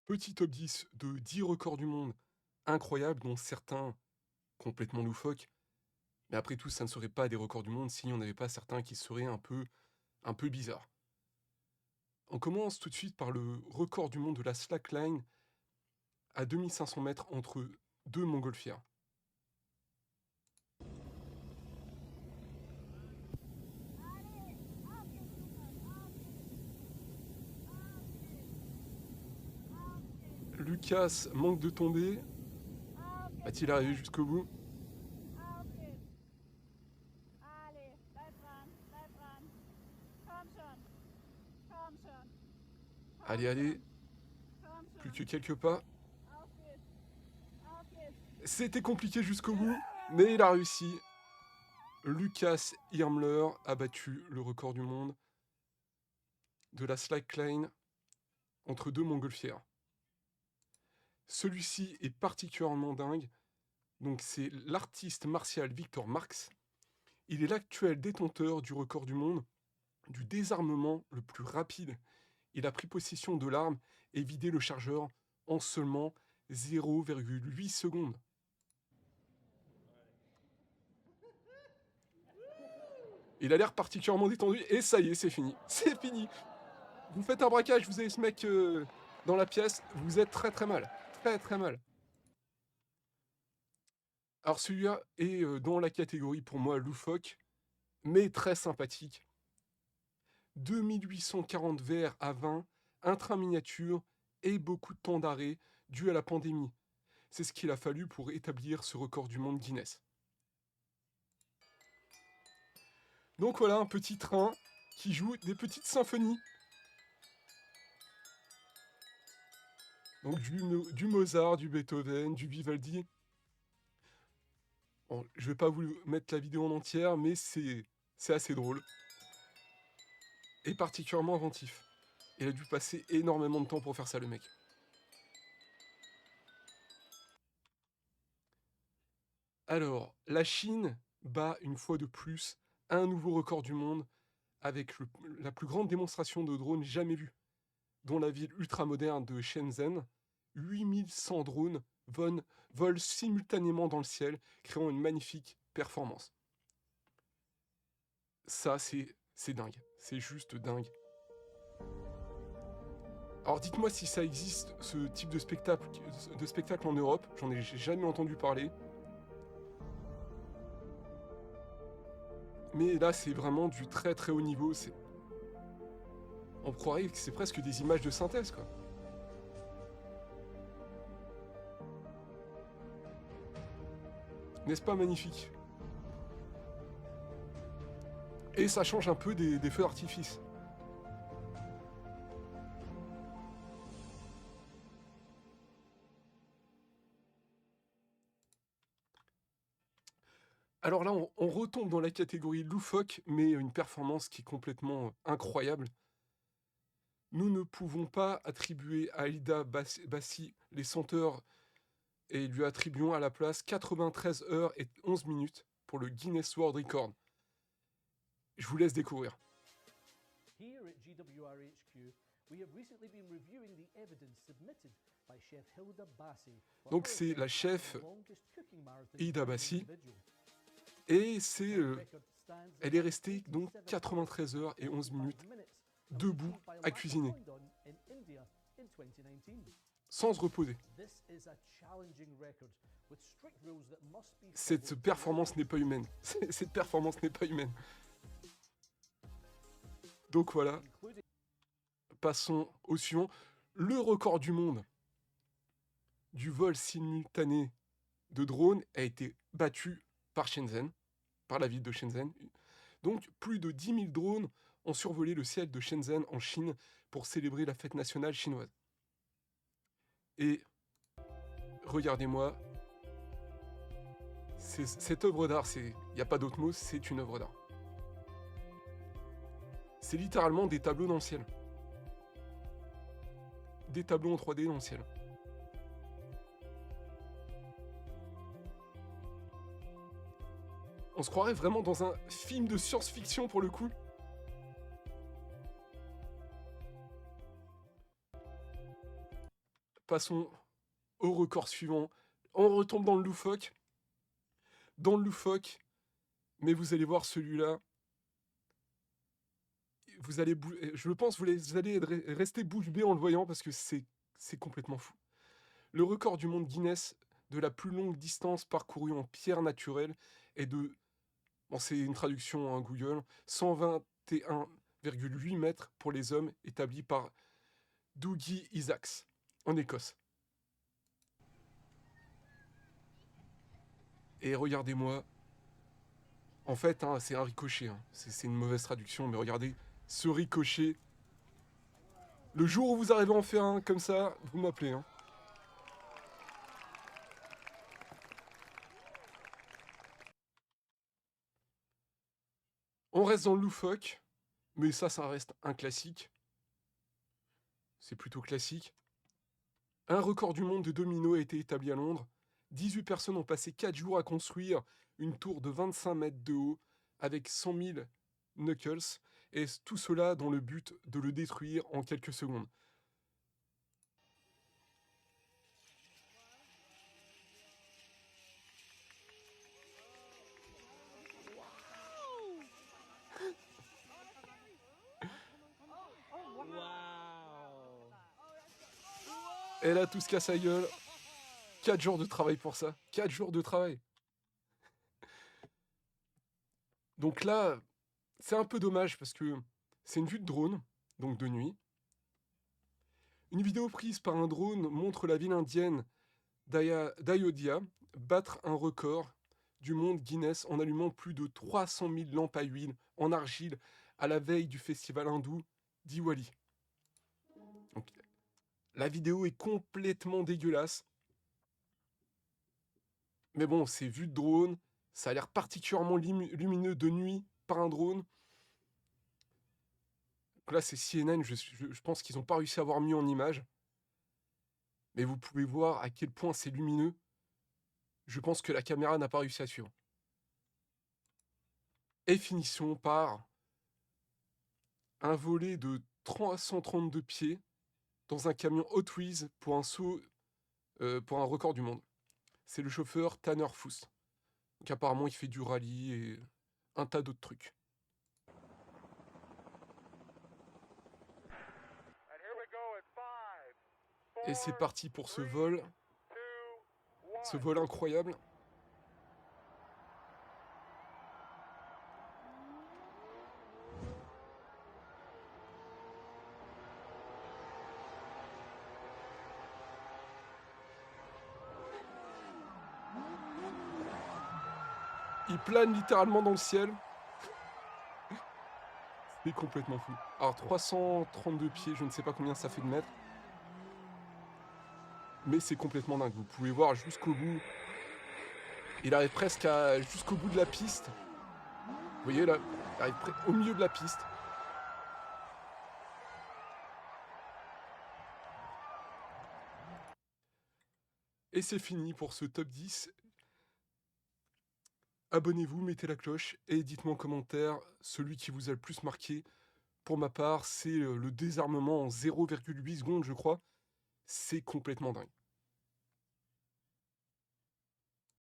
Petit top 10 de 10 records du monde incroyables, dont certains complètement loufoques. Mais après tout, ça ne serait pas des records du monde s'il n'y en avait pas certains qui seraient un peu bizarres. On commence tout de suite par le record du monde de la slackline à 2500 mètres entre deux montgolfières. Lucas manque de tomber. Va-t-il arriver jusqu'au bout? Ali, bleib dran, bleib dran. Komm schon, komm schon, komm Allez, allez, schon, komm plus schon. que quelques pas. Auf geht's, auf geht's. C'était compliqué jusqu'au bout, mais il a réussi. Lucas Irmler a battu le record du monde de la slackline entre deux montgolfières. Celui-ci est particulièrement dingue. Donc c'est l'artiste martial Victor Marx. Il est l'actuel détenteur du record du monde du désarmement le plus rapide. Il a pris possession de l'arme et vidé le chargeur en seulement 0,8 secondes. Il a l'air particulièrement détendu et ça y est, c'est fini. C'est fini. Vous faites un braquage, vous avez ce mec dans la pièce, vous êtes très très mal. Très très mal. Alors celui-là est dans la catégorie pour moi loufoque, mais très sympathique. 2840 verres à 20, un train miniature et beaucoup de temps d'arrêt dû à la pandémie. C'est ce qu'il a fallu pour établir ce record du monde Guinness. Donc voilà un petit train qui joue des petites symphonies. Donc du Mozart, du Beethoven, du Vivaldi. Bon, je vais pas vous mettre la vidéo en entière, mais c'est assez drôle. Et particulièrement inventif. Il a dû passer énormément de temps pour faire ça, le mec. Alors, la Chine bat une fois de plus un nouveau record du monde avec la plus grande démonstration de drones jamais vue. Dans la ville ultramoderne de Shenzhen, 8100 drones volent simultanément dans le ciel, créant une magnifique performance. Ça, c'est dingue. C'est juste dingue. Alors dites-moi si ça existe, ce type de spectacle en Europe. J'en ai jamais entendu parler. Mais là, c'est vraiment du très très haut niveau. On croirait que c'est presque des images de synthèse, quoi. N'est-ce pas magnifique? Et ça change un peu des feux d'artifice. Alors là, on retombe dans la catégorie loufoque, mais une performance qui est complètement incroyable. Nous ne pouvons pas attribuer à Alida Bassi les 100 heures et lui attribuons à la place 93 heures et 11 minutes pour le Guinness World Record. Je vous laisse découvrir. Here at GWRHQ, we have recently been reviewing the evidence submitted by Chef Hilda Bassi. Donc c'est la chef Hilda Bassi individual. et elle est restée donc 93 heures et 11 minutes debout à cuisiner, sans se reposer. Cette performance n'est pas humaine. Cette performance n'est pas humaine. Donc voilà, passons au suivant. Le record du monde du vol simultané de drones a été battu par Shenzhen, par la ville de Shenzhen. Donc plus de 10 000 drones ont survolé le ciel de Shenzhen en Chine pour célébrer la fête nationale chinoise. Et regardez-moi, cette œuvre d'art, il n'y a pas d'autre mot, c'est une œuvre d'art. C'est littéralement des tableaux dans le ciel. Des tableaux en 3D dans le ciel. On se croirait vraiment dans un film de science-fiction pour le coup. Passons au record suivant. On retombe dans le loufoque. Dans le loufoque, mais vous allez voir celui-là. Je pense que vous allez rester bouche bée en le voyant parce que c'est complètement fou. Le record du monde Guinness de la plus longue distance parcourue en pierre naturelle est de, bon, c'est une traduction à Google, 121,8 mètres pour les hommes, établi par Dougie Isaacs en Écosse. Et regardez-moi, en fait, hein, c'est un ricochet, hein. C'est une mauvaise traduction, mais regardez ce ricochet. Le jour où vous arrivez à en faire un comme ça, vous m'appelez, hein. On reste dans le loufoque, mais ça reste un classique. C'est plutôt classique. Un record du monde de domino a été établi à Londres. 18 personnes ont passé 4 jours à construire une tour de 25 mètres de haut avec 100 000 knuckles, et tout cela dans le but de le détruire en quelques secondes. Et là, tout se casse la gueule. 4 jours de travail pour ça. 4 jours de travail. Donc là, c'est un peu dommage parce que c'est une vue de drone, donc de nuit. Une vidéo prise par un drone montre la ville indienne d'Ayodhya battre un record du monde Guinness en allumant plus de 300 000 lampes à huile en argile à la veille du festival hindou Diwali. Donc, la vidéo est complètement dégueulasse. Mais bon, c'est vu de drone. Ça a l'air particulièrement lumineux de nuit par un drone. Donc là, c'est CNN. Je pense qu'ils n'ont pas réussi à avoir mieux en image. Mais vous pouvez voir à quel point c'est lumineux. Je pense que la caméra n'a pas réussi à suivre. Et finissons par un volet de 332 pieds dans un camion Hot Wheels pour un saut, pour un record du monde. C'est le chauffeur Tanner Foust. Donc apparemment, il fait du rallye et un tas d'autres trucs. Et c'est parti pour ce vol incroyable. Il plane littéralement dans le ciel. C'est complètement fou. Alors 332 pieds, je ne sais pas combien ça fait de mètres. Mais c'est complètement dingue. Vous pouvez voir jusqu'au bout. Il arrive presque jusqu'au bout de la piste. Vous voyez là, il arrive au milieu de la piste. Et c'est fini pour ce top 10. Abonnez-vous, mettez la cloche et dites-moi en commentaire celui qui vous a le plus marqué. Pour ma part, c'est le désarmement en 0,8 secondes, je crois. C'est complètement dingue.